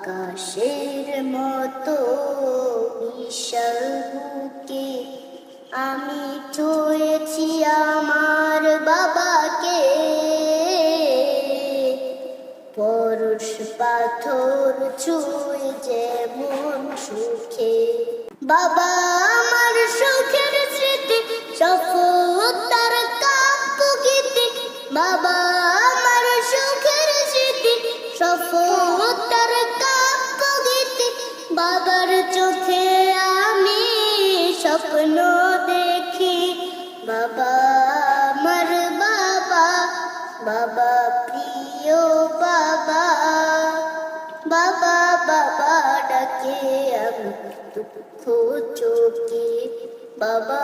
আকাশের মতো বিশাল বুকে আমি ছুঁয়েছি আমার বাবাকে। পরশ পাথর ছুঁয়ে যেমন সুখে, বাবা আমার সুখের স্মৃতি সফলতার কাব্য গীতি। বাবা আমার সুখের স্মৃতি সফলতার কাব্য গীতি। বাবার চোখে আমি স্বপ্ন দেখি। বাবা আমার বাবা, বাবা প্রিয় বাবা, বাবা বাবা ডাকে আমি দুঃখ চোখে। বাবা